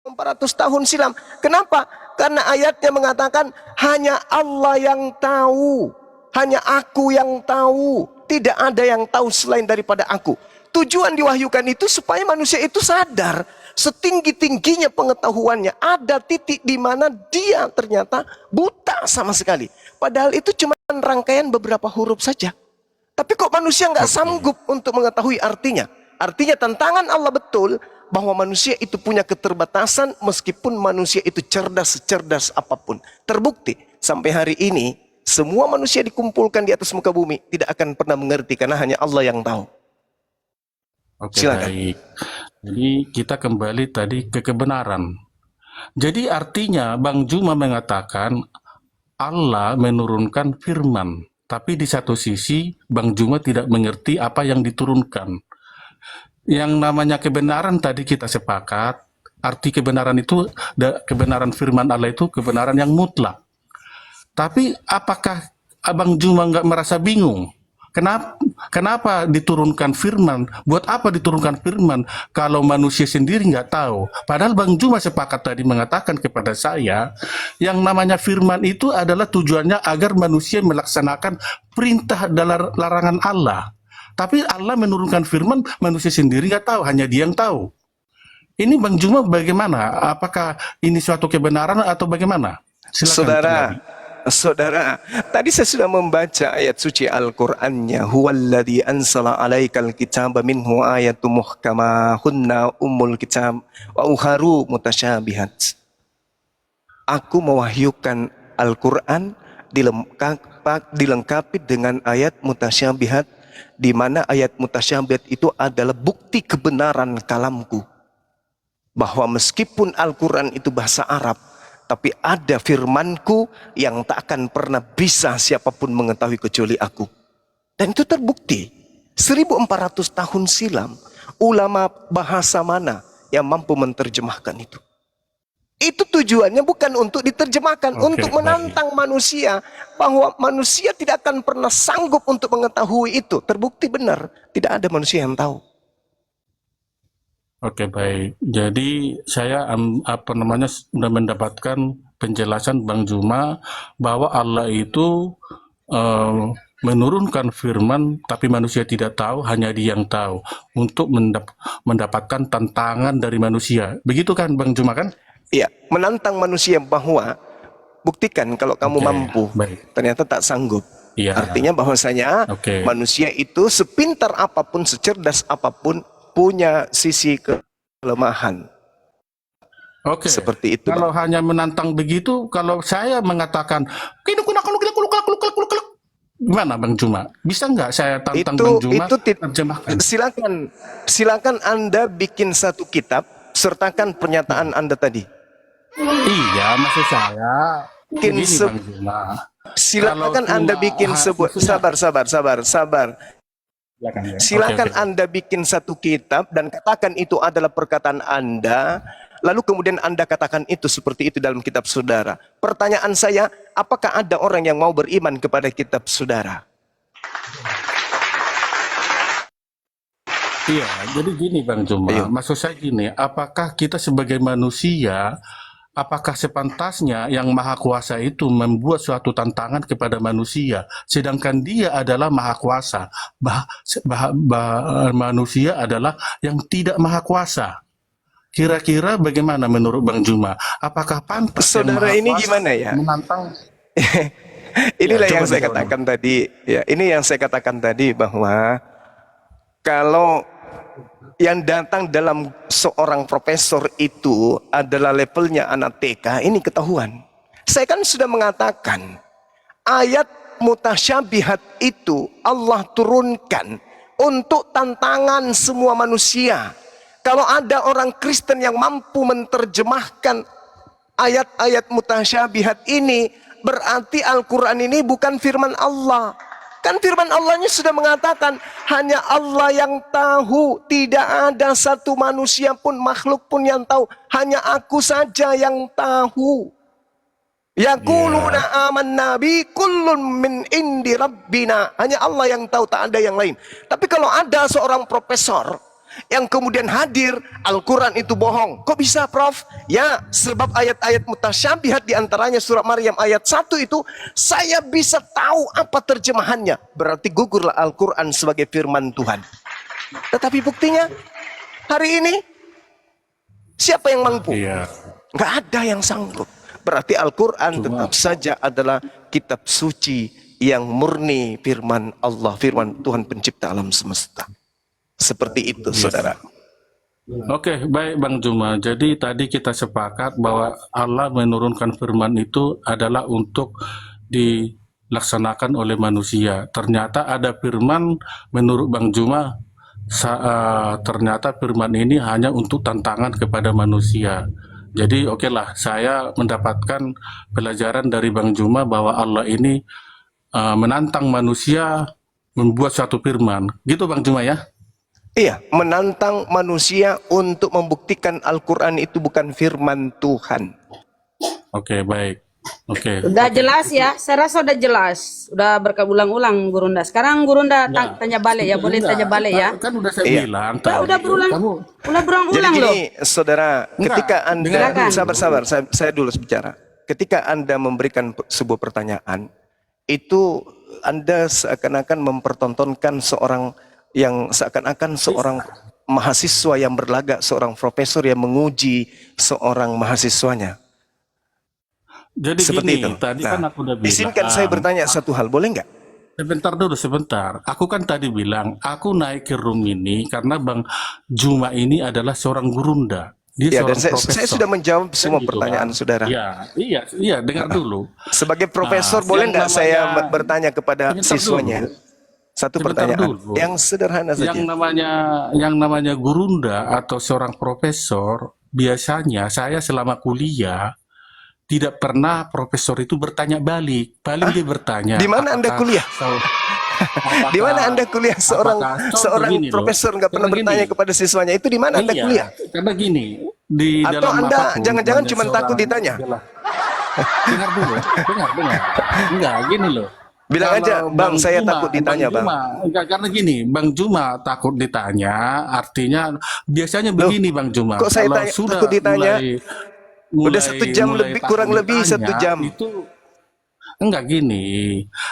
400 tahun silam. Kenapa? Karena ayatnya mengatakan hanya Allah yang tahu, hanya aku yang tahu, tidak ada yang tahu selain daripada aku. Tujuan diwahyukan itu supaya manusia itu sadar setinggi-tingginya pengetahuannya ada titik di mana dia ternyata buta sama sekali. Padahal itu cuma rangkaian beberapa huruf saja. Tapi kok manusia nggak sanggup untuk mengetahui artinya? Artinya tantangan Allah betul bahwa manusia itu punya keterbatasan meskipun manusia itu cerdas apapun. Terbukti sampai hari ini semua manusia dikumpulkan di atas muka bumi tidak akan pernah mengerti karena hanya Allah yang tahu. Oke, Silakan. baik. Jadi kita kembali tadi ke kebenaran. Jadi artinya Bang Juma mengatakan Allah menurunkan firman, tapi di satu sisi Bang Juma tidak mengerti apa yang diturunkan. Yang namanya kebenaran tadi kita sepakat, arti kebenaran itu, kebenaran firman Allah itu kebenaran yang mutlak. Tapi apakah Abang Juma nggak merasa bingung? Kenapa diturunkan firman? Buat apa diturunkan firman kalau manusia sendiri nggak tahu? Padahal Bang Juma sepakat tadi mengatakan kepada saya, yang namanya firman itu adalah tujuannya agar manusia melaksanakan perintah dan larangan Allah. Tapi Allah menurunkan firman, manusia sendiri nggak tahu, hanya Dia yang tahu. Ini Bang Juma bagaimana? Apakah ini suatu kebenaran atau bagaimana? Silakan. Saudara, tadi saya sudah membaca ayat suci Al-Qur'annya. Huwallazi ansala 'alaikal kitaba minhu ayatun muhkamahunna ummul kitab wa ukharu mutasyabihat. Aku mewahyukan Al-Qur'an dilengkapi dengan ayat mutasyabihat, di mana ayat mutasyabihat itu adalah bukti kebenaran kalamku. Bahwa meskipun Al-Quran itu bahasa Arab, tapi ada firmanku yang tak akan pernah bisa siapapun mengetahui kecuali aku. Dan itu terbukti. 1400 tahun silam, ulama bahasa mana yang mampu menerjemahkan itu? Itu tujuannya bukan untuk diterjemahkan, untuk menantang manusia. Bahwa manusia tidak akan pernah sanggup untuk mengetahui itu. Terbukti benar, tidak ada manusia yang tahu. Oke, baik. Jadi saya sudah mendapatkan penjelasan Bang Juma bahwa Allah itu menurunkan firman, tapi manusia tidak tahu, hanya Dia yang tahu, untuk mendapatkan tantangan dari manusia. Begitu kan Bang Juma kan? Iya, menantang manusia bahwa buktikan kalau kamu mampu. Baik. Ternyata tak sanggup. Iya. Artinya bahwasanya manusia itu sepintar apapun, secerdas apapun, punya sisi kelemahan. Oke. Seperti itu. Kalau hanya menantang begitu, kalau saya mengatakan, gimana Bang Juma? Bisa nggak saya tantang Bang Juma? Silakan Anda bikin satu kitab, sertakan pernyataan Anda tadi. Iya, maksud saya begini Bang Juma. Silakan Anda bikin sebuah, sabar. Silakan Anda bikin satu kitab dan katakan itu adalah perkataan Anda, lalu kemudian Anda katakan itu seperti itu dalam kitab saudara. Pertanyaan saya, apakah ada orang yang mau beriman kepada kitab saudara? Iya, jadi gini Bang Juma, maksud saya gini, apakah kita sebagai manusia, apakah sepantasnya yang Maha Kuasa itu membuat suatu tantangan kepada manusia, sedangkan Dia adalah Maha Kuasa, manusia adalah yang tidak Maha Kuasa. Kira-kira bagaimana menurut Bang Juma? Apakah pantas saudara ini gimana ya? Menantang? Inilah yang saya katakan tadi. Ya, ini yang saya katakan tadi bahwa kalau yang datang dalam seorang profesor itu adalah levelnya anak TK, ini ketahuan. Saya kan sudah mengatakan ayat mutasyabihat itu Allah turunkan untuk tantangan semua manusia. Kalau ada orang Kristen yang mampu menerjemahkan ayat-ayat mutasyabihat ini, berarti Al-Quran ini bukan firman Allah. Kan firman Allahnya sudah mengatakan hanya Allah yang tahu, tidak ada satu manusia pun, makhluk pun yang tahu, hanya aku saja yang tahu. Yaquluna amanna bi kullun min indi rabbina, hanya Allah yang tahu, tak ada yang lain. Tapi kalau ada seorang profesor yang kemudian hadir Al-Quran itu bohong. Kok bisa, Prof? Ya, sebab ayat-ayat mutasyabihat diantaranya surat Maryam ayat 1 itu saya bisa tahu apa terjemahannya. Berarti gugurlah Al-Quran sebagai firman Tuhan. Tetapi buktinya hari ini siapa yang mampu? Iya. Nggak ada yang sanggup. Berarti Al-Quran tetap saja adalah kitab suci yang murni firman Allah, firman Tuhan pencipta alam semesta. Seperti itu, saudara. Oke, baik Bang Juma. Jadi tadi kita sepakat bahwa Allah menurunkan firman itu adalah untuk dilaksanakan oleh manusia. Ternyata ada firman menurut Bang Juma, ternyata firman ini hanya untuk tantangan kepada manusia. Jadi oke lah, saya mendapatkan pelajaran dari Bang Juma bahwa Allah ini menantang manusia membuat suatu firman. Gitu Bang Juma ya? Iya, menantang manusia untuk membuktikan Al-Quran itu bukan firman Tuhan. Oke, baik. Oke. Udah jelas ya, saya rasa udah jelas. Udah berkali-ulang Gurunda. Sekarang Gurunda Ya, tanya balik ya, boleh enggak, tanya balik ya. kan udah saya Iya. bilang Udah tadi. berulang, Kamu Jadi berulang-ulang loh. gini, saudara, Enggak, ketika Anda, dengarkan. sabar, saya dulu bicara. Ketika Anda memberikan sebuah pertanyaan, itu Anda seakan-akan mempertontonkan seorang yang seakan-akan seorang mahasiswa yang berlagak, seorang profesor yang menguji seorang mahasiswanya. jadi Seperti gini, itu. tadi Nah, kan aku udah bilang. izinkan saya bertanya satu hal, boleh nggak? Sebentar. Aku kan tadi bilang, aku naik ke room ini karena Bang Juma ini adalah seorang gurunda. Dia Ya, dan seorang saya profesor. sudah menjawab Kan semua gitu pertanyaan kan? saudara. Iya, dengar dulu. Sebagai profesor, Nah, boleh yang nggak saya namanya- bertanya kepada Sebentar siswanya? dulu. Satu Sebentar pertanyaan dulu. yang sederhana saja. Yang namanya gurunda atau seorang profesor, biasanya saya selama kuliah tidak pernah profesor itu bertanya balik. Paling dia bertanya. Di mana Anda kuliah? Di mana Anda kuliah seorang profesor nggak pernah bertanya kepada siswanya? Itu di mana Anda kuliah? Karena gini, di Atau dalam Anda apapun, jangan-jangan namanya cuma takut seorang- ditanya? Dengar dulu, dengar. Enggak, gini loh. Bilang Kalau aja, Bang, saya takut ditanya, Bang. Enggak, karena gini, Bang Juma takut ditanya, artinya biasanya begini, Bang Juma. kok saya kalau tanya- takut ditanya? Udah 1 jam lebih, takut kurang lebih 1 ditanya, jam. Itu enggak gini.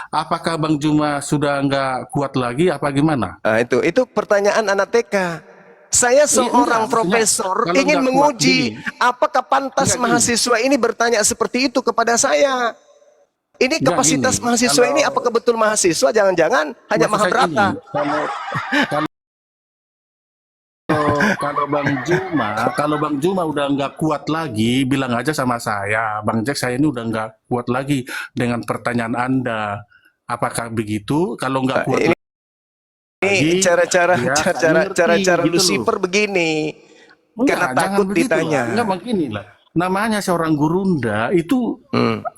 Apakah Bang Juma sudah enggak kuat lagi apa gimana? Nah, itu pertanyaan anak TK. Saya seorang enggak, profesor maksudnya, kalau ingin nggak kuat menguji gini. apakah pantas Enggak, gini. mahasiswa ini bertanya seperti itu kepada saya. Ini Enggak, kapasitas gini. mahasiswa ini apakah betul mahasiswa? Jangan-jangan hanya Maksud saya Mahabharata. gini, kalau Bang Juma udah nggak kuat lagi, bilang aja sama saya, Bang Jack, saya ini udah nggak kuat lagi dengan pertanyaan Anda. Apakah begitu? Kalau nggak kuat Ini lagi, cara-cara ya, saya cara-cara ngerti, gitu Lucifer begini. Karena jangan takut begitu ditanya. lah. Enggak begini lah. Namanya seorang gurunda itu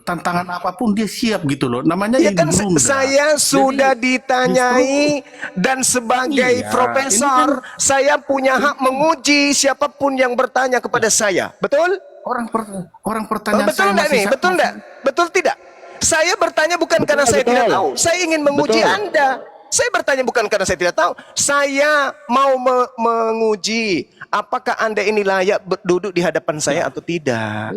tantangan apapun dia siap gitu loh. Namanya Ya ya kan gurunda. saya sudah Jadi, ditanyai dan sebagai Iya, profesor ini saya punya hak menguji siapapun yang bertanya kepada saya. Betul? orang pertanyaan Betul saya enggak masih nih? Betul enggak? Betul tidak? Saya bertanya bukan karena saya tidak tahu. Saya ingin menguji Anda. Saya bertanya bukan karena saya tidak tahu. Saya mau menguji apakah Anda ini layak duduk di hadapan saya atau tidak.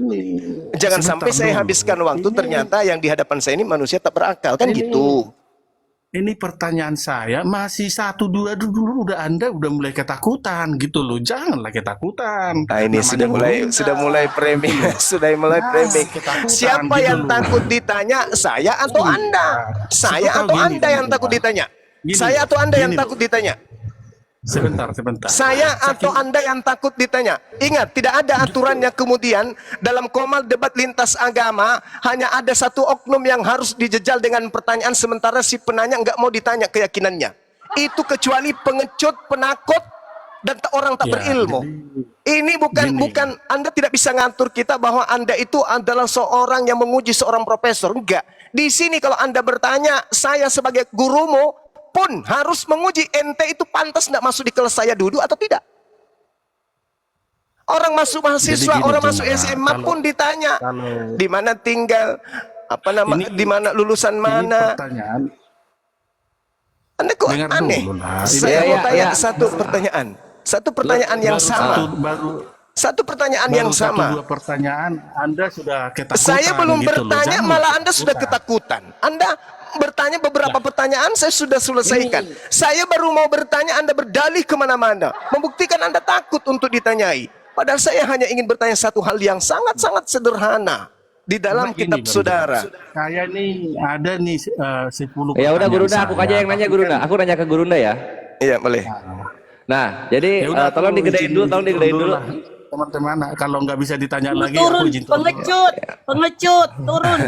Jangan Sebentar sampai saya dulu. habiskan waktu ternyata yang di hadapan saya ini manusia tak berakal. Kan gitu. Ini pertanyaan saya masih 1, 2 dulu udah Anda udah mulai ketakutan gitu loh. Janganlah ketakutan. Nah ini Namanya sudah mulai gurunda. framing, sudah mulai framing. ketakutan Siapa gitu yang loh. takut ditanya? Saya atau Iya. Anda? Saya Siapa atau tahu gini, Anda yang Bang takut Juma. ditanya? Gini Saya loh, atau Anda yang gini takut ditanya? Sebentar. Saya atau Anda yang takut ditanya? Ingat, tidak ada aturannya kemudian dalam komal debat lintas agama hanya ada satu oknum yang harus dijejal dengan pertanyaan sementara si penanya nggak mau ditanya keyakinannya. Itu kecuali pengecut, penakut, dan orang tak Ya, berilmu. Ini gini. bukan Anda tidak bisa ngatur kita bahwa Anda itu adalah seorang yang menguji seorang profesor. Enggak. Di sini kalau Anda bertanya, saya sebagai gurumu pun harus menguji ente itu pantas tidak masuk di kelas saya duduk atau tidak. Orang masuk mahasiswa, Jadi gini, orang masuk Juma, SMA pun ditanya di mana tinggal, apa nama, di mana lulusan Ini mana. pertanyaan. Anda kok Dengar aneh? dulu lah. Saya Ini- mau Ya, tanya ya. satu pertanyaan. Satu pertanyaan yang sama. Satu pertanyaan yang sama. Dua pertanyaan Anda sudah ketakutan. Saya belum gitu loh. bertanya, Jangan malah Anda sudah ketakutan. Anda bertanya beberapa pertanyaan, saya sudah selesaikan. Saya baru mau bertanya, Anda berdalih kemana-mana. Membuktikan Anda takut untuk ditanyai. Padahal saya hanya ingin bertanya satu hal yang sangat-sangat sederhana. Di dalam kitab saudara. Saya nih ada nih 10 Ya udah Guru pertanyaan Nda, aku aja yang nanya Guru Nda. Aku nanya ke Guru Nda ya. Iya, boleh. Nah, jadi Ya udah, tolong aku digedein dulu, tolong digedein dulu. lah. Teman-teman, kalau nggak bisa ditanya lagi, Turun, aku izin turun dulu. pengecut, turun.